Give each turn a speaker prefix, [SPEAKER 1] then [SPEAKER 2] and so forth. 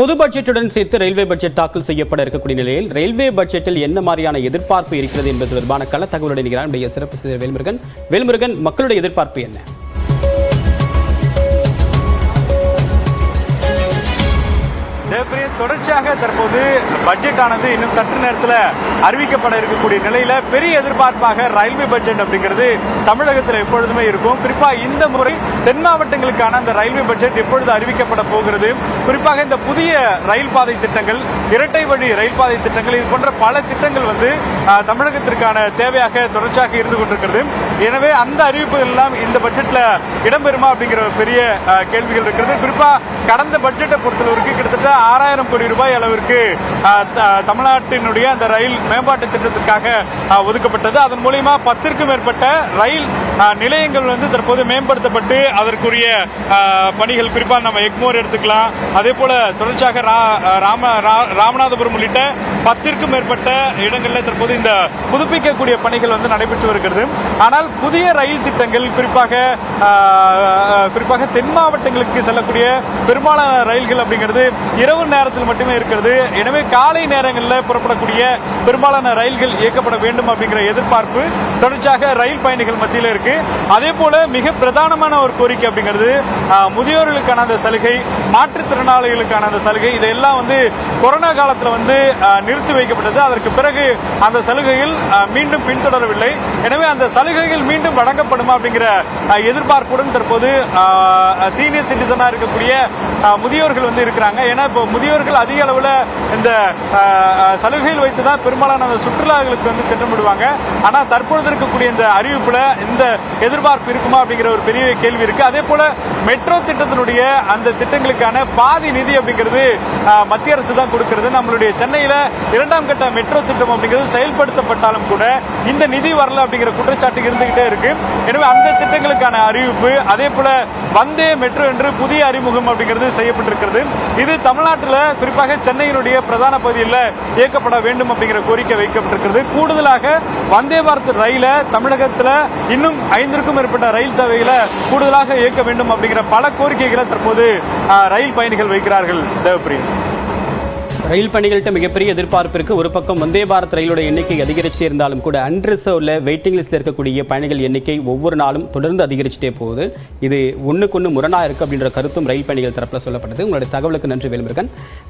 [SPEAKER 1] பொது பட்ஜெட்டுடன் சேர்த்து railway budget தாக்கல் செய்யப்பட இருக்கக்கூடிய நிலையில் ரயில்வே பட்ஜெட்டில் என்ன மாதிரியான எதிர்பார்ப்பு இருக்கிறது என்பது தொடர்பான கள தகவலுடன் இருக்கிறார் சிறப்பு செய்தியாளர் வேல்முருகன். மக்களுடைய எதிர்பார்ப்பு என்ன?
[SPEAKER 2] தொடர்ச்சியாக தற்போது பட்ஜெட் ஆனது இன்னும் சற்று நேரத்தில் அறிவிக்கப்பட இருக்கக்கூடிய நிலையில பெரிய எதிர்பார்ப்பாக ரயில்வே பட்ஜெட் அப்படிங்கிறது தமிழகத்தில் எப்பொழுதுமே இருக்கும். குறிப்பா இந்த முறை தென் மாவட்டங்களுக்கான அந்த ரயில்வே பட்ஜெட் எப்பொழுது அறிவிக்கப்பட போகிறது, குறிப்பாக இந்த புதிய ரயில் பாதை திட்டங்கள், இரட்டை வழி ரயில் பாதை திட்டங்கள், இது போன்ற பல திட்டங்கள் தமிழகத்திற்கான தேவையாக தொடர்ச்சியாக இருந்து கொண்டிருக்கிறது. எனவே அந்த அறிவிப்புகள் எல்லாம் இந்த பட்ஜெட்ல இடம்பெறுமா அப்படிங்கிற பெரிய கேள்விகள் இருக்கிறது. குறிப்பா கடந்த பட்ஜெட்டை பொறுத்தளவிற்கு கிட்டத்தட்ட 6000 கோடி ரூபாய் அளவிற்கு தமிழ்நாட்டினுடைய அந்த ரயில் மேம்பாட்டு திட்டத்திற்காக ஒதுக்கப்பட்டது. அதன் மூலமா 10க்கும் மேற்பட்ட ரயில் நிலையங்கள் தற்போது மேம்படுத்தப்பட்டு அதற்குரிய பணிகள், குறிப்பா நம்ம எக்மோர் எடுத்துக்கலாம், அதே போல தொடர்ச்சியாக ராமநாதபுரம் உள்ளிட்ட 10க்கும் மேற்பட்ட இடங்களில் தற்போது இந்த புதுப்பிக்கக்கூடிய பணிகள் நடைபெற்று வருகிறது. ஆனால் புதிய ரயில் திட்டங்கள் குறிப்பாக தென் மாவட்டங்களுக்கு செல்லக்கூடிய பெரும்பாலான ரயில்கள் அப்படிங்கிறது இரவு நேரத்தில் மட்டுமே இருக்கிறது. எனவே காலை நேரங்களில் புறப்படக்கூடிய பெரும்பாலான ரயில்கள் இயக்கப்பட வேண்டும் அப்படிங்கிற எதிர்பார்ப்பு தொடர்ச்சியாக ரயில் பயணிகள் மத்தியில் இருக்கு. அதே போல மிக பிரதானமான ஒரு கோரிக்கை அப்படிங்கிறது முதியோர்களுக்கான அந்த சலுகை, மாற்றுத்திறனாளிகளுக்கான அந்த சலுகை, இதெல்லாம் கொரோனா காலத்தில் நிறுத்தி வைக்கப்பட்டது. அதற்கு பிறகு அந்த சலுகைகள் மீண்டும் பின்தொடரவில்லை. எனவே அந்த சலுகைகள் மீண்டும் வழங்கப்படுமா அப்படிங்கிற எதிர்பார்ப்புடன் தற்போது சீனியர் சிட்டிசனா இருக்கக்கூடிய முதியோர்கள் இருக்கிறாங்க. ஏன்னா இப்போ முதியோர்கள் அதிக அளவில் இந்த சலுகைகள் வைத்து தான் பெரும்பாலான அந்த சுற்றுலாக்களுக்கு திட்டமிடுவாங்க. ஆனால் தற்பொழுது இருக்கக்கூடிய இந்த அறிவிப்புல இந்த எதிர்பார்ப்பு இருக்குமா அப்படிங்கிற ஒரு பெரிய கேள்வி இருக்கு. அதே போல மெட்ரோ திட்டத்தினுடைய அந்த திட்டங்களுக்கான பாதி நிதி அப்படிங்கிறது மத்திய அரசு தான் கொடுக்கிறது. நம்மளுடைய சென்னையில 2ஆம் கட்ட மெட்ரோ திட்டம் அப்படிங்கிறது செயல்படுத்தப்பட்டாலும் கூட இந்த நிதி வரல அப்படிங்கிற குற்றச்சாட்டு இருந்துகிட்டே இருக்கு. எனவே அந்த திட்டங்களுக்கான அறிவிப்பு, அதே போல வந்தே மெட்ரோ என்று புதிய அறிமுகம் அப்படிங்கிறது செய்யப்பட்டிருக்கிறது. இது தமிழ்நாட்டில் குறிப்பாக சென்னையினுடைய பிரதான பகுதியில் இயக்கப்பட வேண்டும் அப்படிங்கிற கோரிக்கை வைக்கப்பட்டிருக்கிறது. கூடுதலாக வந்தே பாரத் ரயில தமிழகத்தில் இன்னும் 5க்கும் மேற்பட்ட ரயில் சேவைகளை கூடுதலாக இயக்க வேண்டும் அப்படிங்கிற பல கோரிக்கைகளை தற்போது ரயில் பயணிகள் வைக்கிறார்கள். தேவப்பிரியா,
[SPEAKER 1] ரயில் பணிகள்கிட்ட மிகப்பெரிய எதிர்பார்ப்பு இருக்கு. ஒரு பக்கம் வந்தே பாரத் ரயிலோட எண்ணிக்கை அதிகரிச்சுட்டே இருந்தாலும் கூட அன்ரிசர்வ்ல வெயிட்டிங் லிஸ்ட்ல இருக்கக்கூடிய பயணிகள் எண்ணிக்கை ஒவ்வொரு நாளும் தொடர்ந்து அதிகரிச்சுட்டே போகுது. இது ஒண்ணுக்கு ஒன்று முரணா இருக்கு அப்படின்ற கருத்தும் ரயில் பயணிகள் தரப்புல சொல்லப்பட்டது. உங்களுடைய தகவலுக்கு நன்றி வேல்முருகன்.